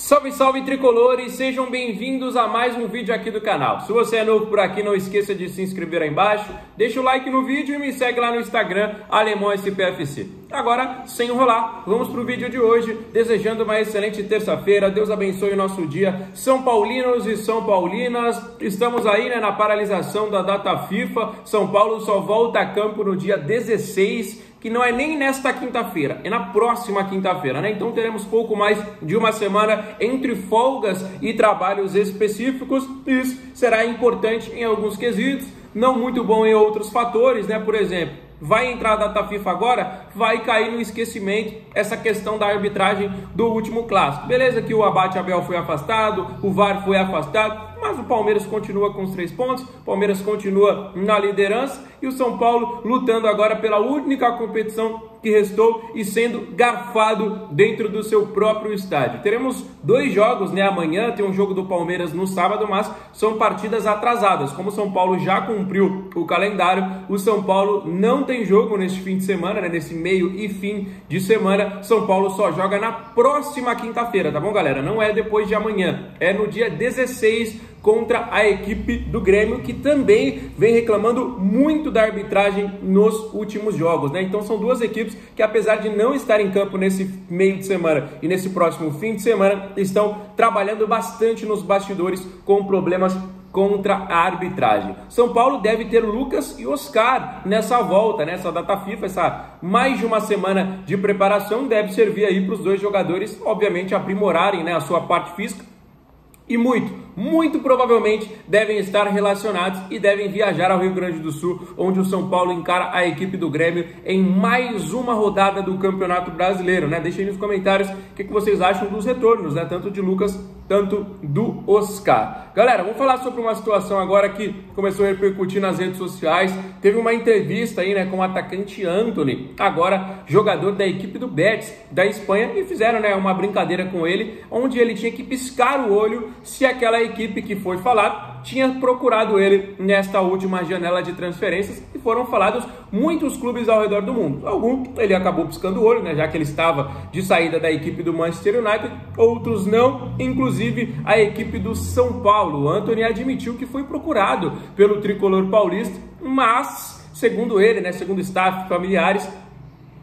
Salve, salve tricolores, sejam bem-vindos a mais um vídeo aqui do canal. Se você é novo por aqui, não esqueça de se inscrever aí embaixo, deixa o like no vídeo e me segue lá no Instagram, AlemãoSPFC. Agora, sem enrolar, vamos para o vídeo de hoje, desejando uma excelente terça-feira, Deus abençoe o nosso dia. São Paulinos e São Paulinas, estamos aí na paralisação da data FIFA, São Paulo só volta a campo no dia 16, que não é nem nesta quinta-feira, é na próxima quinta-feira, né? Então teremos pouco mais de uma semana entre folgas e trabalhos específicos. Isso será importante em alguns quesitos, não muito bom em outros fatores, né? Por exemplo, vai entrar a data FIFA agora, vai cair no esquecimento essa questão da arbitragem do último clássico. Beleza que o Abate Abel foi afastado, o VAR foi afastado, mas o Palmeiras continua com os 3 pontos, o Palmeiras continua na liderança e o São Paulo lutando agora pela única competição que restou e sendo garfado dentro do seu próprio estádio. Teremos 2 jogos, né? Amanhã tem um jogo do Palmeiras no sábado, mas são partidas atrasadas. Como o São Paulo já cumpriu o calendário, o São Paulo não tem jogo neste fim de semana, né? Nesse meio e fim de semana. São Paulo só joga na próxima quinta-feira, tá bom, galera? Não é depois de amanhã, é no dia 16 contra a equipe do Grêmio, que também vem reclamando muito da arbitragem nos últimos jogos, né? Então são 2 equipes que, apesar de não estar em campo nesse meio de semana e nesse próximo fim de semana, estão trabalhando bastante nos bastidores com problemas contra a arbitragem. São Paulo deve ter Lucas e Oscar nessa volta, nessa data FIFA, essa mais de uma semana de preparação deve servir aí para os 2 jogadores, obviamente, aprimorarem, né, a sua parte física. E muito provavelmente devem estar relacionados e devem viajar ao Rio Grande do Sul, onde o São Paulo encara a equipe do Grêmio em mais uma rodada do Campeonato Brasileiro, né? Deixem nos comentários o que vocês acham dos retornos, né? Tanto de Lucas, tanto do Oscar. Galera, vamos falar sobre uma situação agora que começou a repercutir nas redes sociais. Teve uma entrevista aí, né, com o atacante Antony, agora jogador da equipe do Betis, da Espanha, e fizeram, né, uma brincadeira com ele, onde ele tinha que piscar o olho se aquela equipe que foi falado tinha procurado ele nesta última janela de transferências, e foram falados muitos clubes ao redor do mundo. Alguns ele acabou piscando o olho, né, já que ele estava de saída da equipe do Manchester United, outros não, inclusive a equipe do São Paulo. O Antony admitiu que foi procurado pelo tricolor paulista, mas, segundo ele, né, segundo staff, familiares,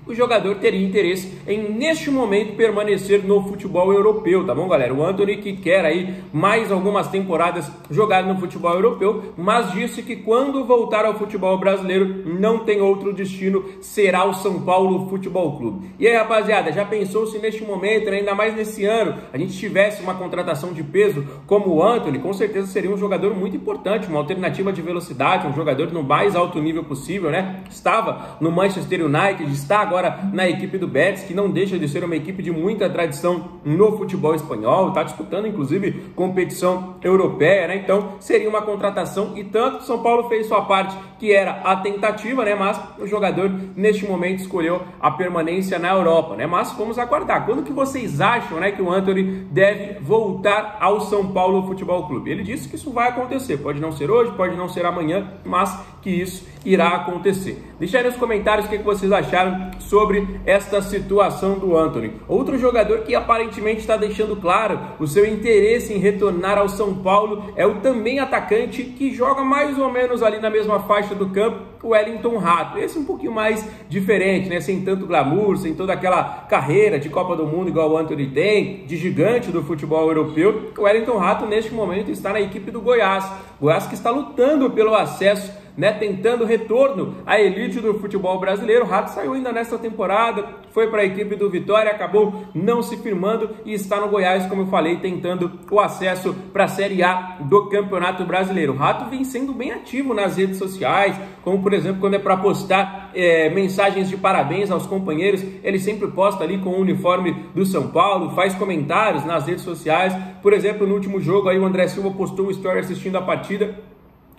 o jogador teria interesse em, neste momento, permanecer no futebol europeu, tá bom, galera? O Antony, que quer aí mais algumas temporadas jogar no futebol europeu, mas disse que quando voltar ao futebol brasileiro não tem outro destino, será o São Paulo Futebol Clube. E aí, rapaziada, já pensou se neste momento, ainda mais nesse ano, a gente tivesse uma contratação de peso como o Antony? Com certeza seria um jogador muito importante, uma alternativa de velocidade, um jogador no mais alto nível possível, né? Estava no Manchester United, está agora na equipe do Betis, que não deixa de ser uma equipe de muita tradição no futebol espanhol, está disputando inclusive competição europeia, né? Então seria uma contratação, e tanto São Paulo fez sua parte, que era a tentativa, né? Mas o jogador neste momento escolheu a permanência na Europa, né? Mas vamos aguardar. Quando que vocês acham, né, que o Antony deve voltar ao São Paulo Futebol Clube? Ele disse que isso vai acontecer, pode não ser hoje, pode não ser amanhã, mas que isso irá acontecer. Deixa aí nos comentários o que vocês acharam sobre esta situação do Antony. Outro jogador que aparentemente está deixando claro o seu interesse em retornar ao São Paulo é o também atacante que joga mais ou menos ali na mesma faixa do campo, o Wellington Rato. Esse um pouquinho mais diferente, né? Sem tanto glamour, sem toda aquela carreira de Copa do Mundo igual o Antony tem, de gigante do futebol europeu. O Wellington Rato neste momento está na equipe do Goiás. Goiás que está lutando pelo acesso, né, tentando retorno à elite do futebol brasileiro. O Rato saiu ainda nesta temporada, foi para a equipe do Vitória, acabou não se firmando e está no Goiás, como eu falei, tentando o acesso para a Série A do Campeonato Brasileiro. O Rato vem sendo bem ativo nas redes sociais, como por exemplo quando é para postar mensagens de parabéns aos companheiros, ele sempre posta ali com o uniforme do São Paulo, faz comentários nas redes sociais. Por exemplo, no último jogo aí o André Silva postou um story assistindo a partida,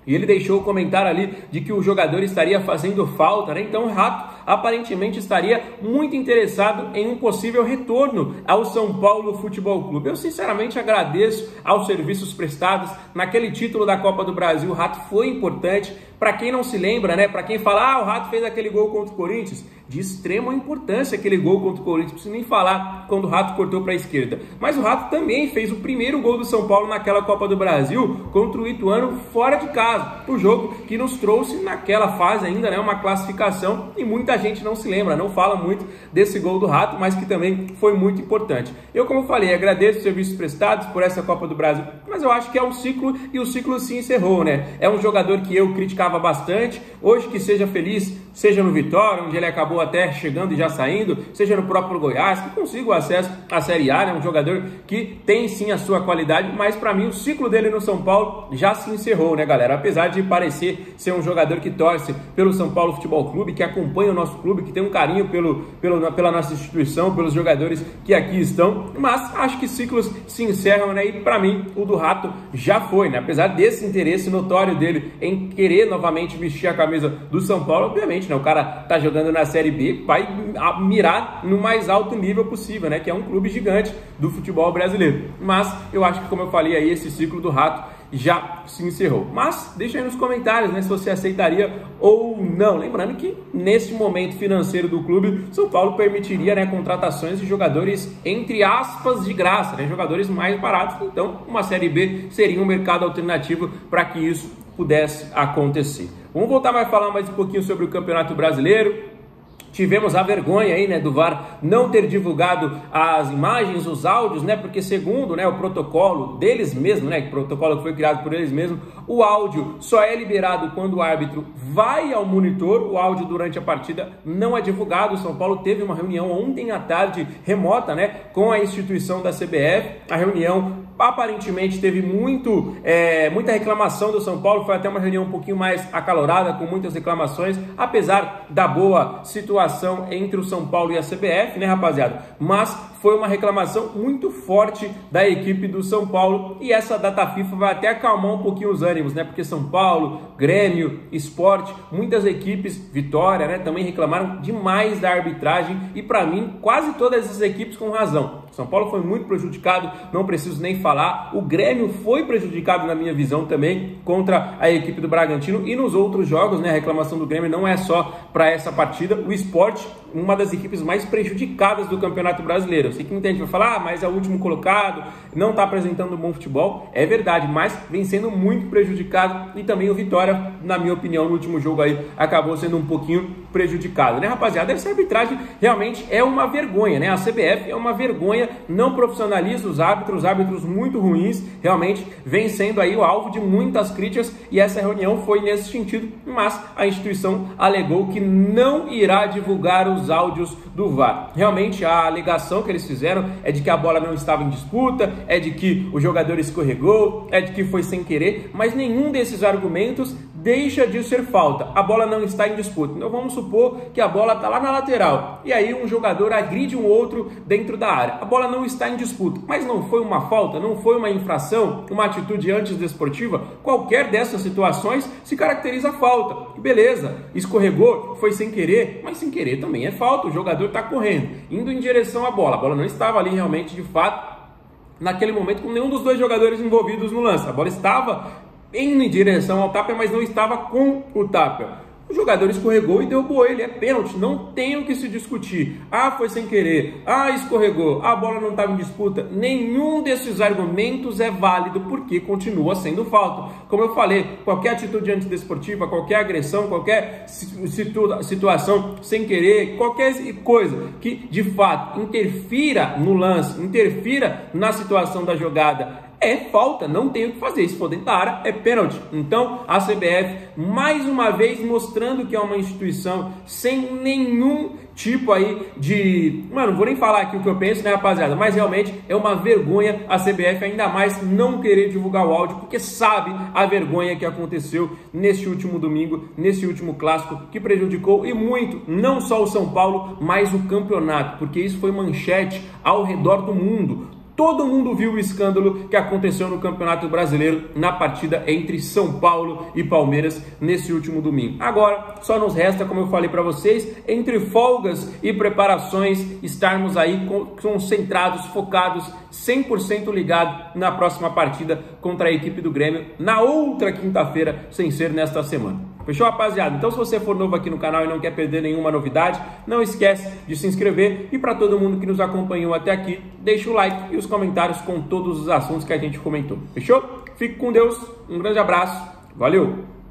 e ele deixou o comentário ali de que o jogador estaria fazendo falta, né? Então o Rato aparentemente estaria muito interessado em um possível retorno ao São Paulo Futebol Clube. Eu sinceramente agradeço aos serviços prestados naquele título da Copa do Brasil. O Rato foi importante para quem não se lembra, né, para quem fala, o Rato fez aquele gol contra o Corinthians, de extrema importância aquele gol contra o Corinthians, não preciso nem falar quando o Rato cortou para a esquerda. Mas o Rato também fez o primeiro gol do São Paulo naquela Copa do Brasil contra o Ituano fora de casa, o jogo que nos trouxe naquela fase ainda, né, uma classificação, e muita gente não se lembra, não fala muito desse gol do Rato, mas que também foi muito importante. Eu, como falei, agradeço os serviços prestados por essa Copa do Brasil, mas eu acho que é um ciclo e o ciclo se encerrou, né? É um jogador que eu criticava bastante, hoje que seja feliz, seja no Vitória, onde ele acabou até chegando e já saindo, seja no próprio Goiás, que consiga o acesso à Série A, né? Um jogador que tem sim a sua qualidade, mas para mim o ciclo dele no São Paulo já se encerrou, né, galera? Apesar de parecer ser um jogador que torce pelo São Paulo Futebol Clube, que acompanha o nosso clube, que tem um carinho pela nossa instituição, pelos jogadores que aqui estão, mas acho que ciclos se encerram, né? E para mim o do Rato já foi, né? Apesar desse interesse notório dele em querer novamente vestir a camisa do São Paulo, obviamente, né? O cara tá jogando na Série B, vai mirar no mais alto nível possível, né? Que é um clube gigante do futebol brasileiro. Mas eu acho que, como eu falei aí, esse ciclo do Rato já se encerrou. Mas deixa aí nos comentários, né, se você aceitaria ou não. Lembrando que nesse momento financeiro do clube, São Paulo permitiria, né, contratações de jogadores, entre aspas, de graça, né, jogadores mais baratos. Então, uma Série B seria um mercado alternativo para que isso pudesse acontecer. Vamos voltar a falar mais um pouquinho sobre o Campeonato Brasileiro. Tivemos a vergonha aí, né, do VAR não ter divulgado as imagens, os áudios, né, porque segundo, né, o protocolo deles mesmos, né, o protocolo que foi criado por eles mesmos, o áudio só é liberado quando o árbitro vai ao monitor, o áudio durante a partida não é divulgado. O São Paulo teve uma reunião ontem à tarde remota, né, com a instituição da CBF, a reunião aparentemente teve muita reclamação do São Paulo, foi até uma reunião um pouquinho mais acalorada, com muitas reclamações, apesar da boa situação entre o São Paulo e a CBF, né, rapaziada? Mas foi uma reclamação muito forte da equipe do São Paulo, e essa data FIFA vai até acalmar um pouquinho os ânimos, né? Porque São Paulo, Grêmio, Sport, muitas equipes, Vitória, né, também reclamaram demais da arbitragem, e para mim, quase todas essas equipes com razão. São Paulo foi muito prejudicado, não preciso nem falar. O Grêmio foi prejudicado, na minha visão, também contra a equipe do Bragantino, e nos outros jogos, né, a reclamação do Grêmio não é só para essa partida. O Sport, uma das equipes mais prejudicadas do Campeonato Brasileiro. Eu sei que muita gente vai falar, mas é o último colocado, não está apresentando um bom futebol. É verdade, mas vem sendo muito prejudicado, e também o Vitória, na minha opinião, no último jogo aí, acabou sendo um pouquinho prejudicado, né, rapaziada? Essa arbitragem realmente é uma vergonha, né? A CBF é uma vergonha, não profissionaliza os árbitros muito ruins, realmente vem sendo aí o alvo de muitas críticas, e essa reunião foi nesse sentido, mas a instituição alegou que não irá divulgar os áudios do VAR. Realmente a alegação que eles fizeram é de que a bola não estava em disputa, é de que o jogador escorregou, é de que foi sem querer, mas nenhum desses argumentos deixa de ser falta. A bola não está em disputa. Então vamos supor que a bola está lá na lateral, e aí um jogador agride um outro dentro da área. A bola não está em disputa, mas não foi uma falta, não foi uma infração, uma atitude antidesportiva. Qualquer dessas situações se caracteriza falta. Beleza, escorregou, foi sem querer, mas sem querer também é falta. O jogador está correndo, indo em direção à bola. A bola não estava ali realmente, de fato, naquele momento, com nenhum dos dois jogadores envolvidos no lance. A bola estava indo em direção ao Tapia, mas não estava com o Tapia. O jogador escorregou e derrubou ele, é pênalti, não tem o que se discutir. Ah, foi sem querer, ah, escorregou, a bola não estava em disputa. Nenhum desses argumentos é válido, porque continua sendo falta. Como eu falei, qualquer atitude antidesportiva, qualquer agressão, qualquer situação sem querer, qualquer coisa que de fato interfira no lance, interfira na situação da jogada, é falta, não tem o que fazer. Se for dentro da área, é pênalti. Então, a CBF, mais uma vez, mostrando que é uma instituição sem nenhum tipo aí de... Mano, não vou nem falar aqui o que eu penso, né, rapaziada? Mas realmente é uma vergonha a CBF, ainda mais, não querer divulgar o áudio, porque sabe a vergonha que aconteceu nesse último domingo, nesse último clássico, que prejudicou e muito, não só o São Paulo, mas o campeonato, porque isso foi manchete ao redor do mundo. Todo mundo viu o escândalo que aconteceu no Campeonato Brasileiro na partida entre São Paulo e Palmeiras nesse último domingo. Agora, só nos resta, como eu falei para vocês, entre folgas e preparações, estarmos aí concentrados, focados, 100% ligados na próxima partida contra a equipe do Grêmio, na outra quinta-feira, sem ser nesta semana. Fechou, rapaziada? Então, se você for novo aqui no canal e não quer perder nenhuma novidade, não esquece de se inscrever. E para todo mundo que nos acompanhou até aqui, deixa o like e os comentários com todos os assuntos que a gente comentou. Fechou? Fique com Deus, um grande abraço, valeu!